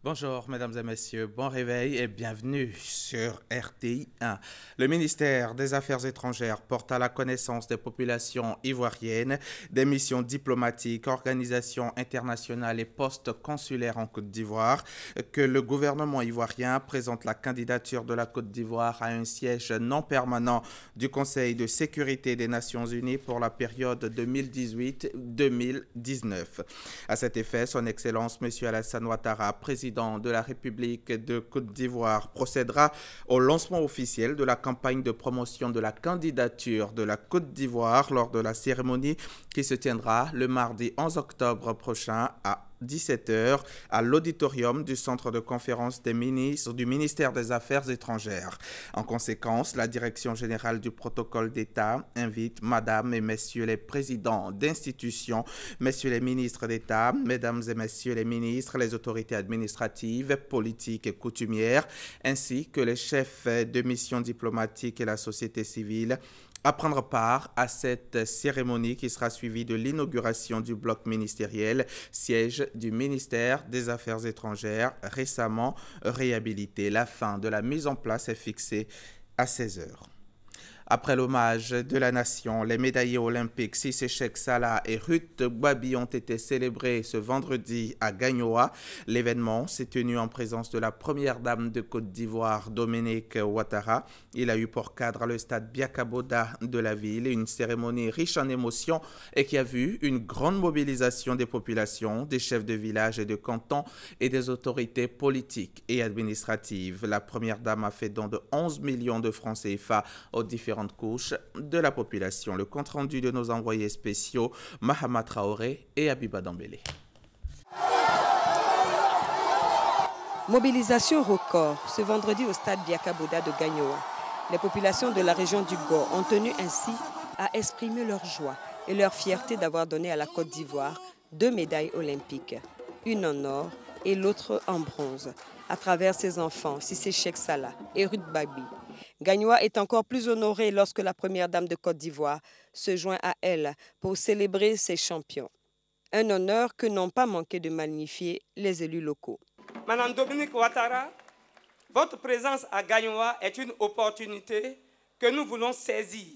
Bonjour, mesdames et messieurs, bon réveil et bienvenue sur RTI 1. Le ministère des Affaires étrangères porte à la connaissance des populations ivoiriennes des missions diplomatiques, organisations internationales et postes consulaires en Côte d'Ivoire que le gouvernement ivoirien présente la candidature de la Côte d'Ivoire à un siège non permanent du Conseil de sécurité des Nations Unies pour la période 2018-2019. À cet effet, son Excellence M. Alassane Ouattara, président de la République de Côte d'Ivoire, procédera au lancement officiel de la campagne de promotion de la candidature de la Côte d'Ivoire lors de la cérémonie qui se tiendra le mardi 11 octobre prochain à 17h à l'auditorium du centre de conférence des ministres du ministère des Affaires étrangères. En conséquence, la Direction générale du protocole d'État invite Madame et Messieurs les présidents d'institutions, Messieurs les ministres d'État, Mesdames et Messieurs les ministres, les autorités administratives, politiques et coutumières, ainsi que les chefs de mission diplomatique et la société civile à prendre part à cette cérémonie qui sera suivie de l'inauguration du bloc ministériel, siège du ministère des Affaires étrangères, récemment réhabilité. La fin de la mise en place est fixée à 16 heures. Après l'hommage de la nation, les médaillés olympiques Cissé Cheikh Salah et Ruth Gbabi ont été célébrés ce vendredi à Gagnoa. L'événement s'est tenu en présence de la première dame de Côte d'Ivoire, Dominique Ouattara. Il a eu pour cadre le stade Biakaboda de la ville, une cérémonie riche en émotions et qui a vu une grande mobilisation des populations, des chefs de village et de canton et des autorités politiques et administratives. La première dame a fait don de 11 millions de francs CFA aux différentes couches de la population. Le compte-rendu de nos envoyés spéciaux, Mahama Traoré et Abiba Dambélé. Mobilisation record ce vendredi au stade Biakaboda de Gagnoa. Les populations de la région du Gor ont tenu ainsi à exprimer leur joie et leur fierté d'avoir donné à la Côte d'Ivoire 2 médailles olympiques, une en or et l'autre en bronze, à travers ses enfants, Cissé Cheikh Salah et Ruth Gbabi. Gagnoa est encore plus honorée lorsque la première dame de Côte d'Ivoire se joint à elle pour célébrer ses champions. Un honneur que n'ont pas manqué de magnifier les élus locaux. Madame Dominique Ouattara, votre présence à Gagnoa est une opportunité que nous voulons saisir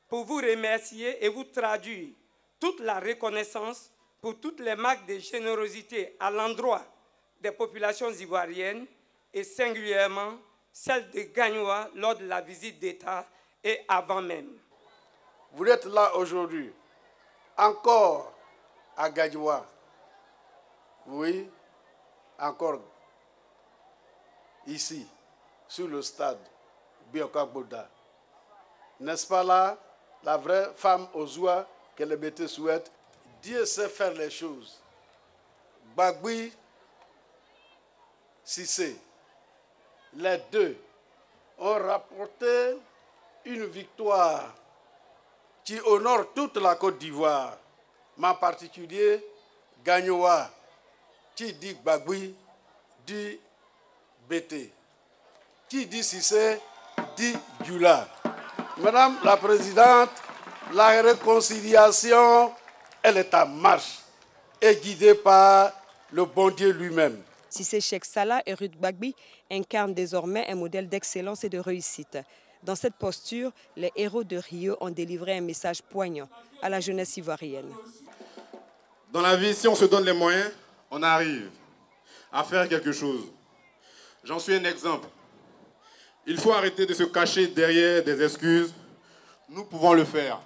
pour vous remercier et vous traduire toute la reconnaissance pour toutes les marques de générosité à l'endroit des populations ivoiriennes et singulièrement celle de Gagnoa lors de la visite d'État et avant même. Vous êtes là aujourd'hui, encore à Gagnoa. Oui, encore ici, sur le stade Biakaboda. N'est-ce pas là, la vraie femme aux oies que les bêtés souhaitent? Dieu sait faire les choses. Gbagbi, Cissé, les deux ont rapporté une victoire qui honore toute la Côte d'Ivoire, mais en particulier Gagnoa, qui dit Gbagbi, dit Bété. Qui dit Cissé, dit Dioula. Madame la Présidente, la réconciliation, elle est en marche et guidée par le bon Dieu lui-même. Cissé Cheikh Salah et Ruth Gbabi incarnent désormais un modèle d'excellence et de réussite. Dans cette posture, les héros de Rio ont délivré un message poignant à la jeunesse ivoirienne. Dans la vie, si on se donne les moyens, on arrive à faire quelque chose. J'en suis un exemple. Il faut arrêter de se cacher derrière des excuses. Nous pouvons le faire.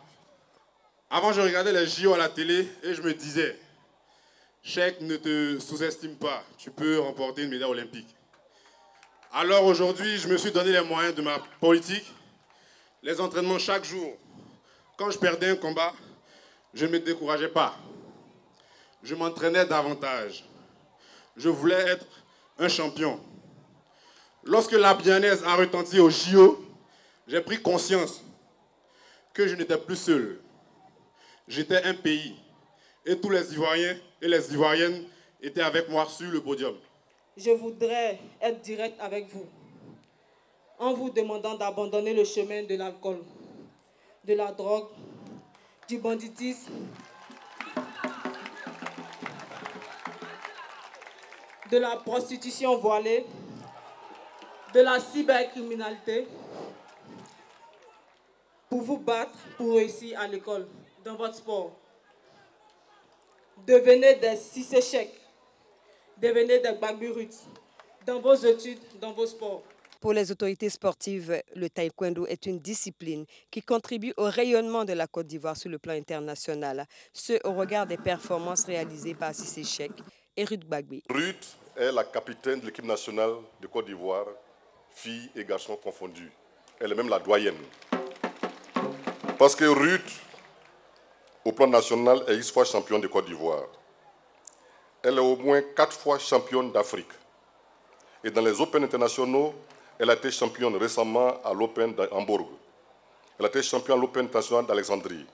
Avant, je regardais les JO à la télé et je me disais, Cheikh, ne te sous-estime pas, tu peux remporter une médaille olympique. Alors aujourd'hui, je me suis donné les moyens de ma politique, les entraînements chaque jour. Quand je perdais un combat, je ne me décourageais pas. Je m'entraînais davantage. Je voulais être un champion. Lorsque la Bianaise a retenti au JO, j'ai pris conscience que je n'étais plus seul. J'étais un pays et tous les Ivoiriens et les Ivoiriennes étaient avec moi sur le podium. Je voudrais être direct avec vous en vous demandant d'abandonner le chemin de l'alcool, de la drogue, du banditisme, de la prostitution voilée, de la cybercriminalité, pour vous battre, pour réussir à l'école, dans votre sport. Devenez des Cissé Cheick, devenez des Gbagbi Ruth, dans vos études, dans vos sports. Pour les autorités sportives, le taekwondo est une discipline qui contribue au rayonnement de la Côte d'Ivoire sur le plan international, ce au regard des performances réalisées par Cissé Cheick et Ruth Gbagbi. Ruth est la capitaine de l'équipe nationale de Côte d'Ivoire, filles et garçons confondus. Elle est même la doyenne. Parce que Ruth, au plan national, est X fois championne de Côte d'Ivoire. Elle est au moins 4 fois championne d'Afrique. Et dans les Open internationaux, elle a été championne récemment à l'Open d'Hambourg. Elle a été championne à l'Open international d'Alexandrie,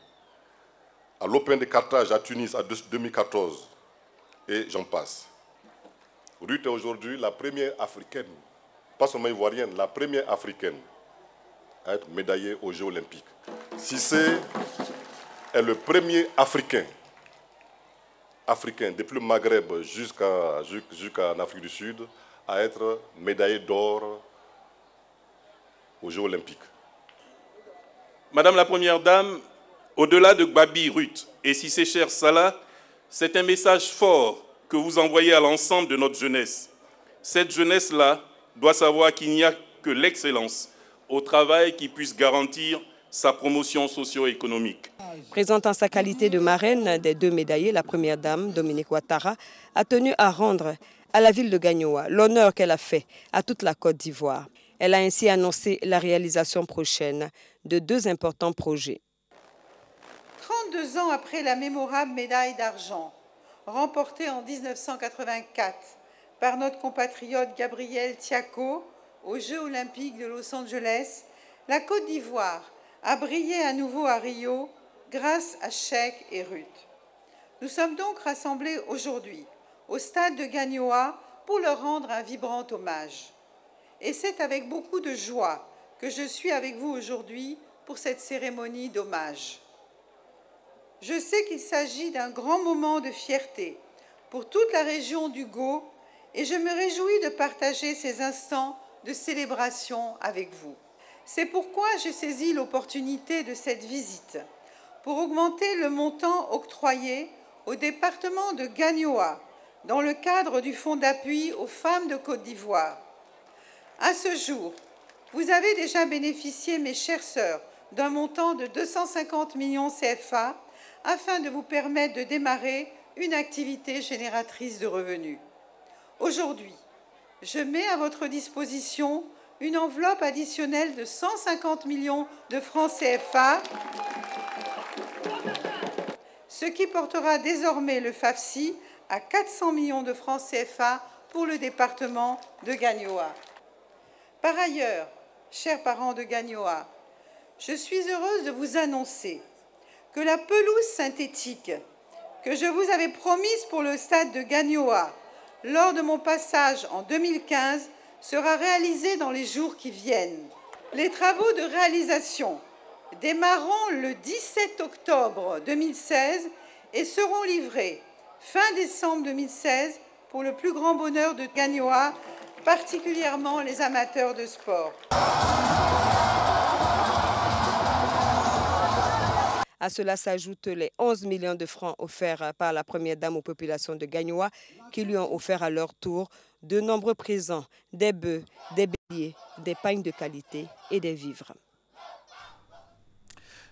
à l'Open de Carthage à Tunis en 2014. Et j'en passe. Ruth est aujourd'hui la première africaine, pas seulement ivoirienne, la première africaine à être médaillée aux Jeux olympiques. Cissé est le premier africain depuis le Maghreb jusqu'en Afrique du Sud, à être médaillé d'or aux Jeux olympiques. Madame la Première Dame, au-delà de Gbagbi Ruth et Cissé Cher Salah, c'est un message fort que vous envoyez à l'ensemble de notre jeunesse. Cette jeunesse-là doit savoir qu'il n'y a que l'excellence au travail qui puisse garantir sa promotion socio-économique. Présente en sa qualité de marraine des 2 médaillés, la Première Dame, Dominique Ouattara, a tenu à rendre à la ville de Gagnoa l'honneur qu'elle a fait à toute la Côte d'Ivoire. Elle a ainsi annoncé la réalisation prochaine de 2 importants projets. 32 ans après la mémorable médaille d'argent, remportée en 1984 par notre compatriote Gabriel Tiako aux Jeux olympiques de Los Angeles, la Côte d'Ivoire a brillé à nouveau à Rio grâce à Cheick et Ruth. Nous sommes donc rassemblés aujourd'hui au stade de Gagnoa pour leur rendre un vibrant hommage. Et c'est avec beaucoup de joie que je suis avec vous aujourd'hui pour cette cérémonie d'hommage. Je sais qu'il s'agit d'un grand moment de fierté pour toute la région du Go et je me réjouis de partager ces instants de célébration avec vous. C'est pourquoi j'ai saisi l'opportunité de cette visite pour augmenter le montant octroyé au département de Gagnoa dans le cadre du Fonds d'appui aux femmes de Côte d'Ivoire. À ce jour, vous avez déjà bénéficié, mes chères sœurs, d'un montant de 250 millions CFA afin de vous permettre de démarrer une activité génératrice de revenus. Aujourd'hui, je mets à votre disposition une enveloppe additionnelle de 150 millions de francs CFA, ce qui portera désormais le FAFSI à 400 millions de francs CFA pour le département de Gagnoa. Par ailleurs, chers parents de Gagnoa, je suis heureuse de vous annoncer que la pelouse synthétique que je vous avais promise pour le stade de Gagnoa lors de mon passage en 2015 sera réalisée dans les jours qui viennent. Les travaux de réalisation démarreront le 17 octobre 2016 et seront livrés fin décembre 2016 pour le plus grand bonheur de Gagnoa, particulièrement les amateurs de sport. À cela s'ajoutent les 11 millions de francs offerts par la Première Dame aux populations de Gagnoa qui lui ont offert à leur tour de nombreux présents, des bœufs, des béliers, des pagnes de qualité et des vivres.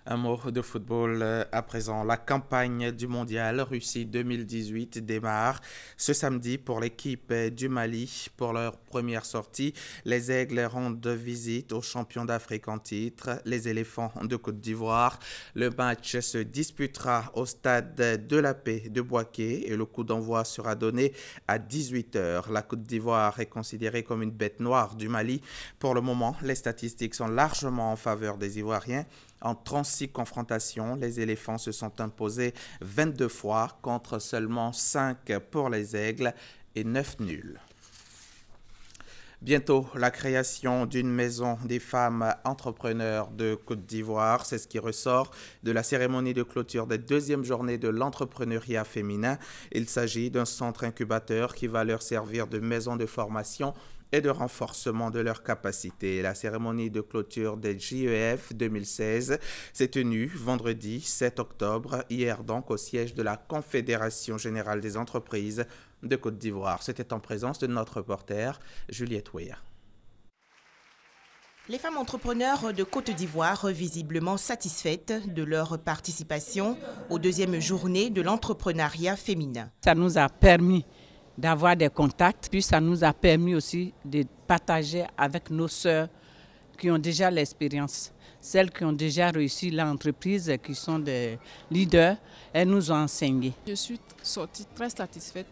Un mot de football à présent. La campagne du mondial Russie 2018 démarre ce samedi pour l'équipe du Mali. Pour leur première sortie, les Aigles rendent visite aux champions d'Afrique en titre, les Éléphants de Côte d'Ivoire. Le match se disputera au stade de la Paix de Bouaké et le coup d'envoi sera donné à 18h. La Côte d'Ivoire est considérée comme une bête noire du Mali. Pour le moment, les statistiques sont largement en faveur des Ivoiriens. En 36 confrontations, les éléphants se sont imposés 22 fois contre seulement 5 pour les aigles et 9 nuls. Bientôt, la création d'une maison des femmes entrepreneurs de Côte d'Ivoire. C'est ce qui ressort de la cérémonie de clôture des deuxièmes journées de l'entrepreneuriat féminin. Il s'agit d'un centre incubateur qui va leur servir de maison de formation et de renforcement de leurs capacités. La cérémonie de clôture des JEF 2016 s'est tenue vendredi 7 octobre, hier donc au siège de la Confédération générale des entreprises de Côte d'Ivoire. C'était en présence de notre reporter Juliette Weyer. Les femmes entrepreneurs de Côte d'Ivoire visiblement satisfaites de leur participation aux deuxièmes journées de l'entrepreneuriat féminin. Ça nous a permis d'avoir des contacts, puis ça nous a permis aussi de partager avec nos sœurs qui ont déjà l'expérience. Celles qui ont déjà réussi l'entreprise, qui sont des leaders, elles nous ont enseigné. Je suis sortie très satisfaite.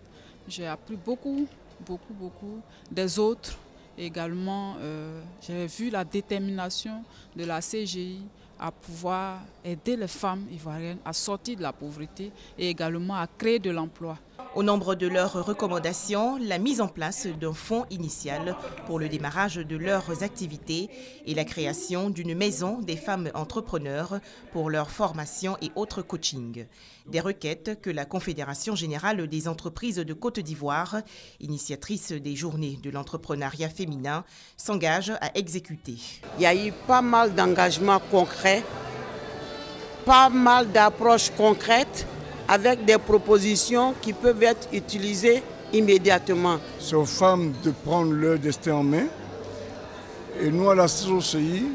J'ai appris beaucoup des autres. Également, j'ai vu la détermination de la CGI à pouvoir aider les femmes ivoiriennes à sortir de la pauvreté et également à créer de l'emploi. Au nombre de leurs recommandations, la mise en place d'un fonds initial pour le démarrage de leurs activités et la création d'une maison des femmes entrepreneurs pour leur formation et autres coachings. Des requêtes que la Confédération générale des entreprises de Côte d'Ivoire, initiatrice des journées de l'entrepreneuriat féminin, s'engage à exécuter. Il y a eu pas mal d'engagements concrets, pas mal d'approches concrètes, avec des propositions qui peuvent être utilisées immédiatement. C'est aux femmes de prendre leur destin en main. Et nous, à la COCI,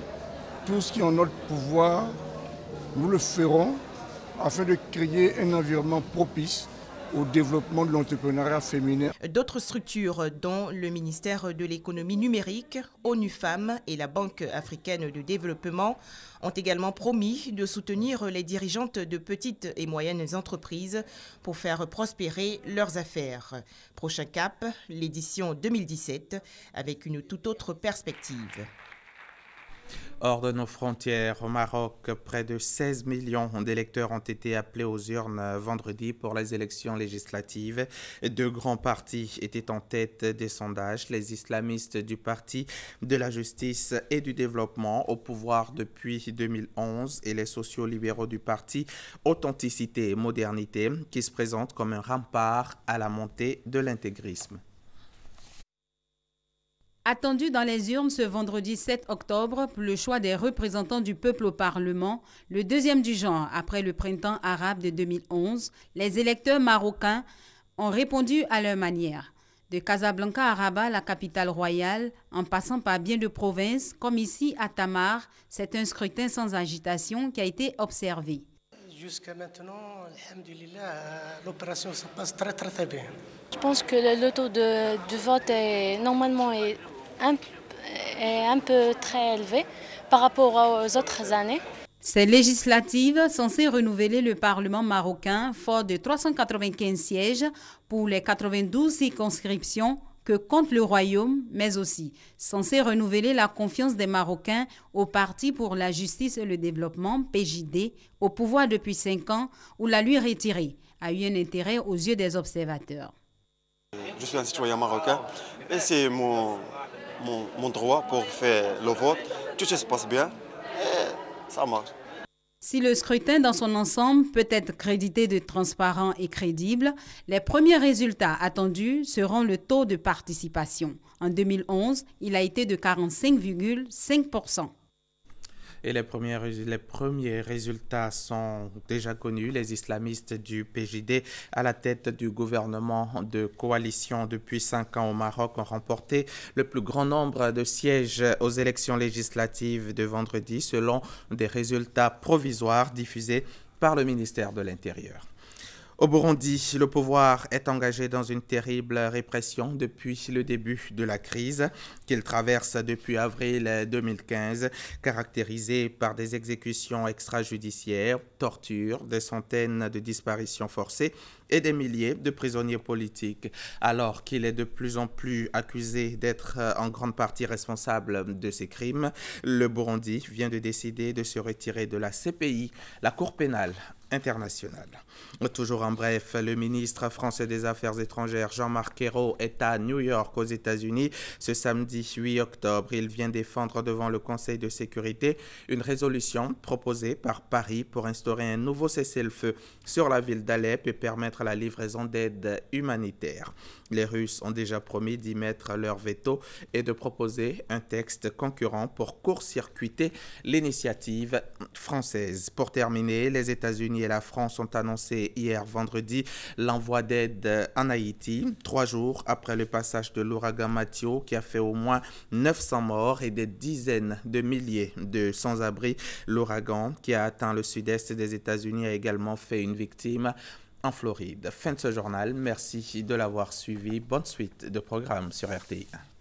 tout ce qui est en notre pouvoir, nous le ferons afin de créer un environnement propice au développement de l'entrepreneuriat féminin. D'autres structures, dont le ministère de l'économie numérique, ONU Femmes et la Banque africaine de développement, ont également promis de soutenir les dirigeantes de petites et moyennes entreprises pour faire prospérer leurs affaires. Prochain cap, l'édition 2017, avec une toute autre perspective. Hors de nos frontières, au Maroc, près de 16 millions d'électeurs ont été appelés aux urnes vendredi pour les élections législatives. Deux grands partis étaient en tête des sondages. Les islamistes du Parti de la justice et du développement au pouvoir depuis 2011 et les sociaux-libéraux du Parti Authenticité et Modernité qui se présentent comme un rempart à la montée de l'intégrisme. Attendu dans les urnes ce vendredi 7 octobre pour le choix des représentants du peuple au Parlement, le deuxième du genre après le printemps arabe de 2011, les électeurs marocains ont répondu à leur manière. De Casablanca à Rabat, la capitale royale, en passant par bien de provinces, comme ici à Tamar, c'est un scrutin sans agitation qui a été observé. Jusqu'à maintenant, alhamdoulilah, l'opération se passe très bien. Je pense que le taux de vote est normalement un peu très élevé par rapport aux autres années. Ces législatives censées renouveler le Parlement marocain, fort de 395 sièges pour les 92 circonscriptions que compte le Royaume, mais aussi censées renouveler la confiance des Marocains au Parti pour la justice et le développement, PJD, au pouvoir depuis 5 ans, où la lui retirée a eu un intérêt aux yeux des observateurs. Je suis un citoyen marocain et c'est mon droit pour faire le vote. Tout se passe bien et ça marche. Si le scrutin dans son ensemble peut être crédité de transparent et crédible, les premiers résultats attendus seront le taux de participation. En 2011, il a été de 45,5%. Et les premiers résultats sont déjà connus. Les islamistes du PJD à la tête du gouvernement de coalition depuis 5 ans au Maroc ont remporté le plus grand nombre de sièges aux élections législatives de vendredi selon des résultats provisoires diffusés par le ministère de l'Intérieur. Au Burundi, le pouvoir est engagé dans une terrible répression depuis le début de la crise qu'il traverse depuis avril 2015, caractérisée par des exécutions extrajudiciaires, tortures, des centaines de disparitions forcées et des milliers de prisonniers politiques. Alors qu'il est de plus en plus accusé d'être en grande partie responsable de ces crimes, le Burundi vient de décider de se retirer de la CPI, la Cour pénale internationale. Toujours en bref, le ministre français des Affaires étrangères Jean-Marc Ayrault est à New York aux États-Unis. Ce samedi 8 octobre, il vient défendre devant le Conseil de sécurité une résolution proposée par Paris pour instaurer un nouveau cessez-le-feu sur la ville d'Alep et permettre la livraison d'aide humanitaire. Les Russes ont déjà promis d'y mettre leur veto et de proposer un texte concurrent pour court-circuiter l'initiative française. Pour terminer, les États-Unis et la France ont annoncé hier vendredi l'envoi d'aide en Haïti, 3 jours après le passage de l'ouragan Matthew qui a fait au moins 900 morts et des dizaines de milliers de sans-abri. L'ouragan qui a atteint le sud-est des États-Unis a également fait une victime en Floride. Fin de ce journal. Merci de l'avoir suivi. Bonne suite de programmes sur RTI1.